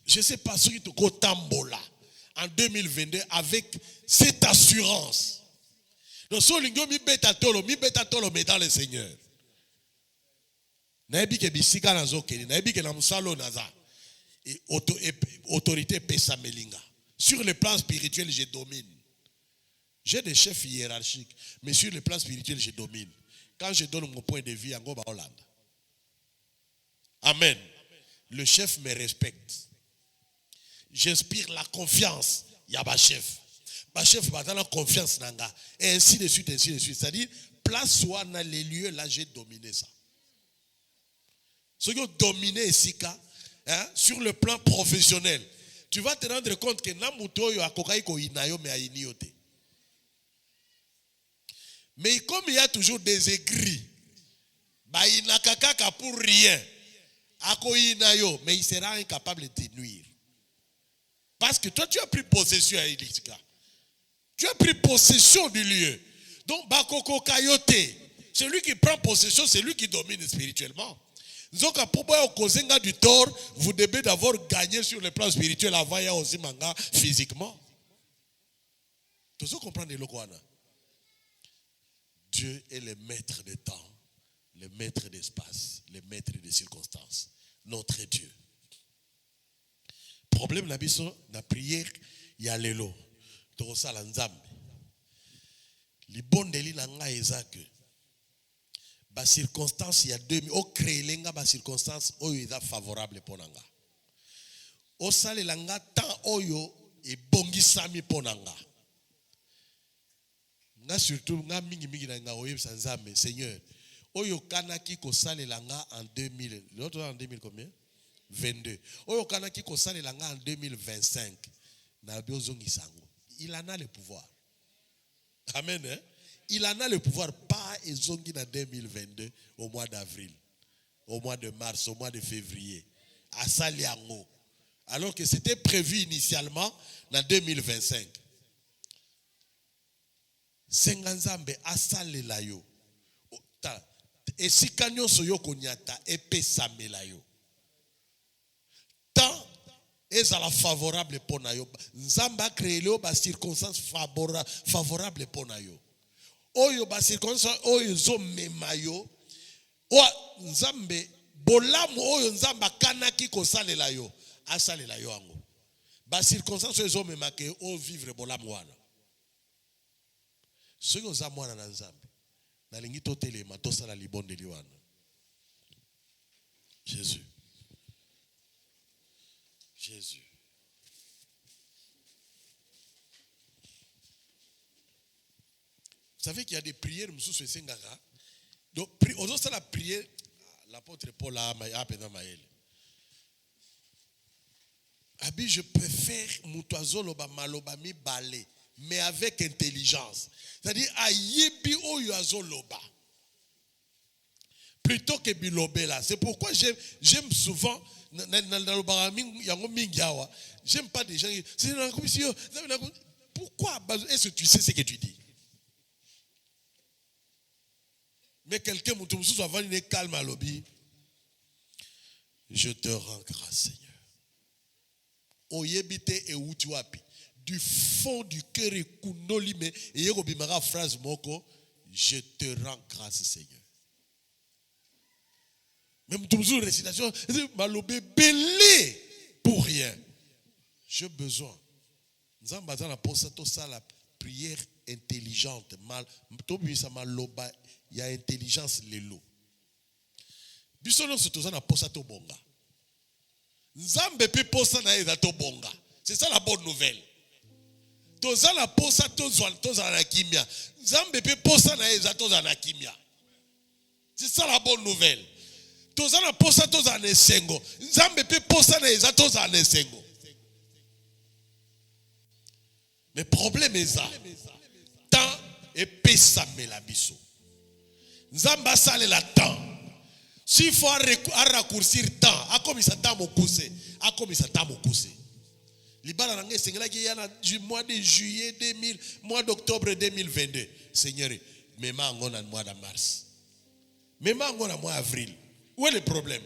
Je ne sais pas ce qui te coûte tambola en 2022 avec cette assurance. Donc, si on mi beta tolo mais dans le Seigneur. Naebi ke bisika nazo keni, naebi ke na musalo naza. Et autorité pesa melinga. Sur le plan spirituel, je domine. J'ai des chefs hiérarchiques, mais sur le plan spirituel, je domine. Quand je donne mon point de vue, en Goba Hollande. Amen. Le chef me respecte. J'inspire la confiance. Il y a ma chef. Ma chef m'a donné la confiance nanga. Et ainsi de suite, ainsi de suite. C'est-à-dire, place soit dans les lieux, là, j'ai dominé ça. Ceux qui ont dominé ici, sur le plan professionnel, tu vas te rendre compte que Namutoyo a kokaiko inayo me aïniote. Mais comme il y a toujours des aigris, bah il n'a qu'à pour rien. Ako inayo, mais il sera incapable de te nuire. Parce que toi tu as pris possession à Elika. Tu as pris possession du lieu. Donc Bakoko Kayote, celui qui prend possession, c'est lui qui domine spirituellement. Donc, pour causer du tort, vous devez d'abord gagner sur le plan spirituel avant de aussi manga physiquement. Tout ça comprendre le quoi? Dieu est le maître des temps, le maître d'espace, le maître des circonstances. Notre Dieu. Problème na biso na prière ya lelo. To sala nzambe. Li bondeli na nga ezake. Ba circonstance il y a 2000 au créer lenga ba circonstance oyo eza favorable ponanga o sale langa temps oyo e bongisami ponanga nga surtout nga mingi na nga oyebisa nzambe Seigneur oyo kanaki ko sale langa en 2000 l'autre en 2000 combien 22 oyo kanaki ko sale langa en 2025 na biozongisa ngo il en a le pouvoir. Amen hein? Il en a le pouvoir, pas ezongi en 2022, au mois d'avril, au mois de mars, au mois de février, à Saliango. Alors que c'était prévu initialement en 2025. Senganzambe asale la yo. Et si kanyo soyo konyata epe samela yo. Tant est à la favorable pour nayo. Nzamba créé le ba circonstance favorable pour nayo. Oyo ba circonstance oyo zo memayo o nzambe bolamu oyo nzamba kanaki ko salela yo asalela yo ango ba circonstance oyo zo memake o vivre bolamu wana soyo za mwana na nzambe na lingi to telema to sala libondeli wana Jésus. Vous savez qu'il y a des prières, donc, aujourd'hui, c'est la prière, l'apôtre Paul a appelé Maël. Abi, je préfère Moutouazoloba Malobami balé, mais avec intelligence. C'est-à-dire, Ayebi Oyazoloba. Plutôt que Bilobela. C'est pourquoi j'aime souvent, j'aime pas des gens qui. Pourquoi est-ce que tu sais ce que tu dis? Mais quelqu'un me calme à l'objet. Je te rends grâce, Seigneur. Oyebite et utuapi. Du fond du cœur et kunolime. Et yekobimara phrase moko. Je te rends grâce, Seigneur. Même toujours récitation. Malobé belé pour rien. J'ai besoin. Nous avons besoin de ça la prière intelligente. Il y a intelligence lélo. Biso nyonso toza na posa to bonga. Nzambe pe posa na eza to bonga. C'est ça la bonne nouvelle. Toza na posa toza na kimia. Nzambe pe posa na eza toza na kimia. C'est ça la bonne nouvelle. Toza na posa toza na esengo. Nzambe pe posa na eza toza na esengo. Mais problème est ça. Temps et pesamela biso. Nzamba sale la temps. S'il faut raccourcir temps, a comme ça temps mokuse, a comme ça temps mokuse. Libala nangé sengela ki yana du mois de juillet 2000, mois d'octobre 2022. Seigneur, même en a mois de mars. Même en a mois d'avril. Où est le problème?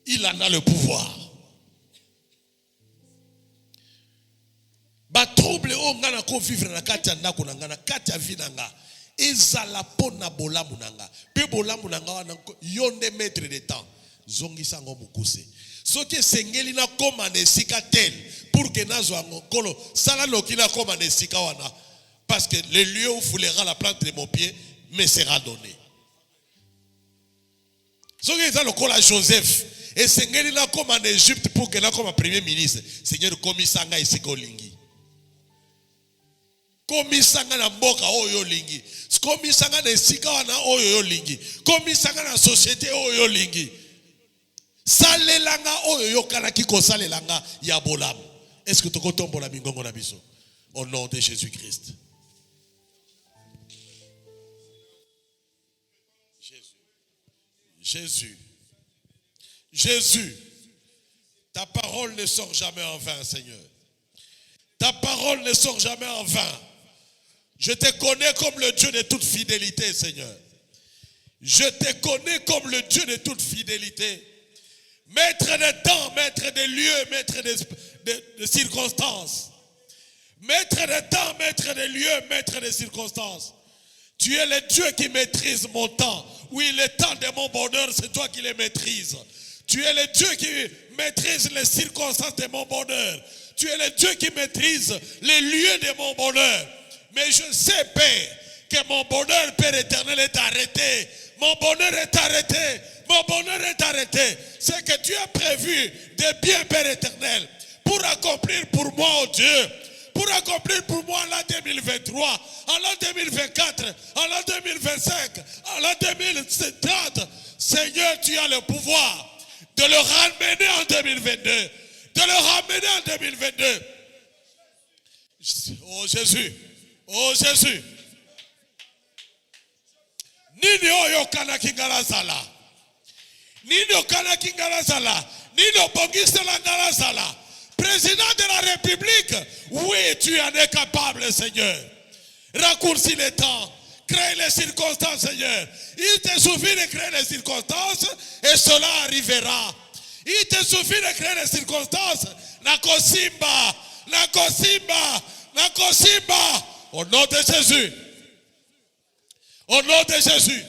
Il en a le pouvoir. Ba trouble o ngana ko vivre na kati ya ndako na ngana kati ya vie na nga. Ezala pona bolamu nanga. Pe bolamu nanga wana yonde maître de temps. Zongisa ngo mukuse. Soki sengeli na koma na esika tel pour que nazo ngolo sala lokila koma na esika wana parce que le lieu où foulera la plante de mon pied me sera donné. Soki eza lokola Joseph et sengeli na koma na Égypte pour que na koma premier ministre. Seigneur komisanga esika olingi. Komisanga na mboka oyo lingi. Komisanga na esika wana oyo lingi. Komisanga na société oyo lingi. Salelanga oyo yokanaki ko salelanga ya bolamu. Est-ce que toko tombola mingongo na biso? Au nom de Jésus-Christ. Jésus. Jésus. Ta parole ne sort jamais en vain, Seigneur. Ta parole ne sort jamais en vain. Je te connais comme le Dieu de toute fidélité, Seigneur. Je te connais comme le Dieu de toute fidélité. Maître des temps, maître des lieux, maître des circonstances. Maître des temps, maître des lieux, maître des circonstances. Tu es le Dieu qui maîtrise mon temps. Oui, le temps de mon bonheur, c'est toi qui les maîtrises. Tu es le Dieu qui maîtrise les circonstances de mon bonheur. Tu es le Dieu qui maîtrise les lieux de mon bonheur. Mais je sais, Père, que mon bonheur, Père éternel, est arrêté. Mon bonheur est arrêté. Mon bonheur est arrêté. C'est que tu as prévu des biens, Père éternel, pour accomplir pour moi, oh Dieu, pour accomplir pour moi en l'an 2023, en l'an 2024, en l'an 2025, en l'an 2030. Seigneur, tu as le pouvoir de le ramener en 2022. De le ramener en 2022. Oh Jésus. Oh Jésus. Nini oyo kana kingala sala. Nini okana kingala sala. Nini obongiste la ngala sala. Président de la République, oui, tu en es capable, Seigneur. Raccourcis les temps. Crée les circonstances, Seigneur. Il te suffit de créer les circonstances et cela arrivera. Il te suffit de créer les circonstances. Nakosimba, Nakosimba, Nakosimba. Au nom de Jésus. Au nom de Jésus.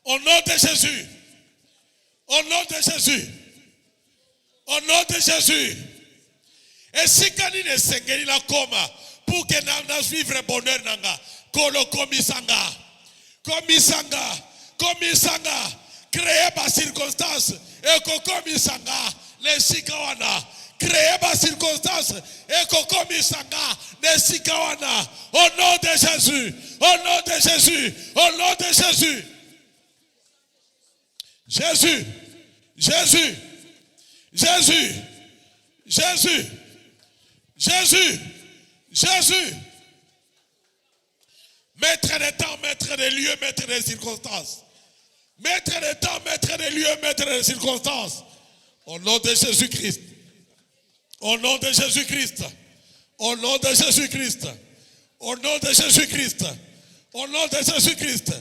Au nom de Jésus. Au nom de Jésus. Au nom de Jésus. Et si Kani ne sengeli la koma pour que nous vivre bonheur nanga. Kolo komisanga. Komisanga. Komisanga. Créer par circonstance. Et komisanga. Les sikawana. Créer par circonstance. Et komisanga. Les sikawana. Au nom de Jésus. Au nom de Jésus. Au nom de Jésus. Jésus. Jésus. Jésus. Jésus. Jésus. Jésus. Maître des temps, maître des lieux, maître des circonstances. Maître des temps, maître des lieux, maître des circonstances. Au nom de Jésus-Christ. Au nom de Jésus-Christ. Au nom de Jésus-Christ. Au nom de Jésus-Christ. Au nom de Jésus-Christ.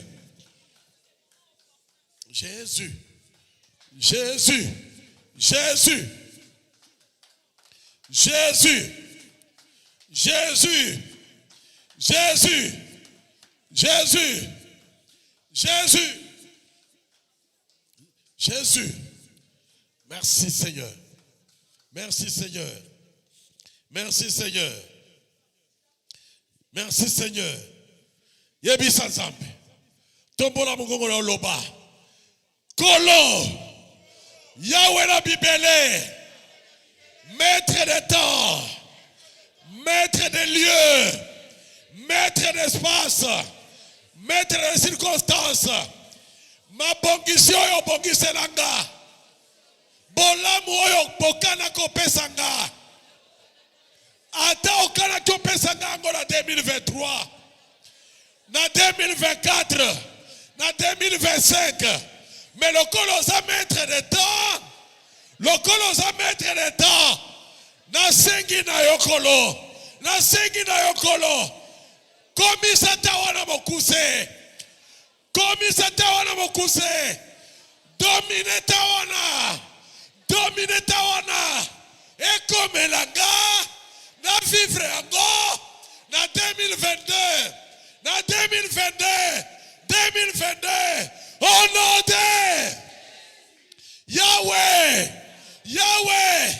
Jésus. Jésus. Jésus. Jésus. Jésus. Jésus. Jésus. Jésus. Jésus. Merci Seigneur. Merci Seigneur. Merci Seigneur. Merci Seigneur. Yebi Sanzambe. tombola mongongo na loba. Kolo. Yahweh la Bibélé. Maître des temps. Maître des lieux. Maître d'espace. Maître des circonstances. Ma bongisi oyo bongiselanga. Bolamu oyo bokana kopesanga. Ata okana kopesanga ngola 2023. Na 2024. Na 2025. Mais le colosa maître de temps. Le colosa maître de temps. Na sengi na yokolo. Na sengi na yokolo. Komisa tawana mokuse. Komisa tawana mokuse. Domine tawana. Domine tawana. Ekomelanga. Na vivre yango. Na 2022. Na 2022. 2022. Au nom de Yahweh. Yahweh.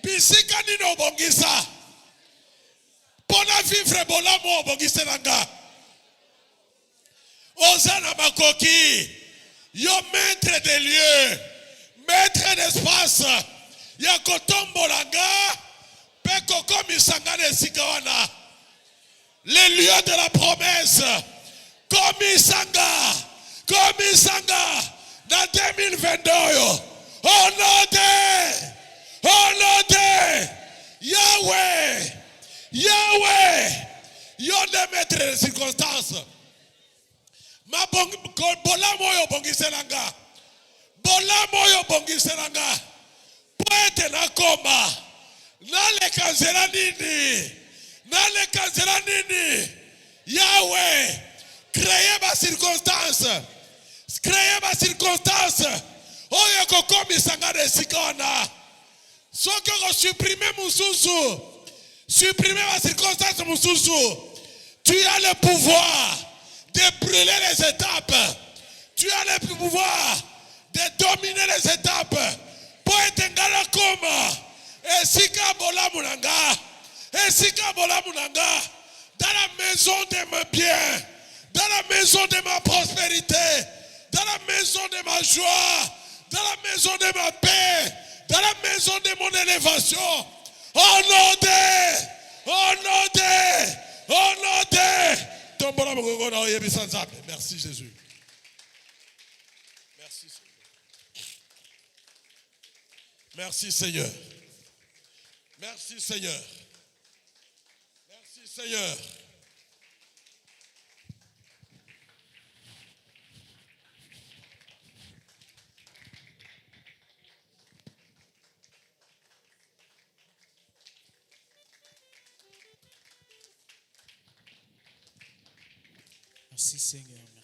Bisika nino bongisa. Pona vivre bolamo bongiselanga. Osana makoki. Yo maître des lieux. Maître d'espace. Yakotombolanga. Peko komisanga de sikawana. Les lieux de la promesse. Komisanga. Komisanga. Na 2022. Au nom de Yahweh. Yahweh. Yon de maître de circonstances. Ma bolamo yo bongiselanga. Bolamo yo bongiselanga. Poete na koma. Nale kanzela nini. Nale kanzela nini. Yahweh. Créez ma circonstance. Créez ma circonstance. Oyo kokomi sanga de sikona. Soki ko supprimer mususu. Supprimer ma circonstance mususu. Tu as le pouvoir de brûler les étapes. Tu as le pouvoir de dominer les étapes. Pour être ngala koma. Esika bola munanga. Esika bola munanga. Dans la maison de mes biens. Dans la maison de ma prospérité. Dans la maison de ma joie. Dans la maison de ma paix. Dans la maison de mon élévation. Au nom de. Merci Jésus. Merci Seigneur. Merci Seigneur. Merci Seigneur. Merci Seigneur. Merci Seigneur.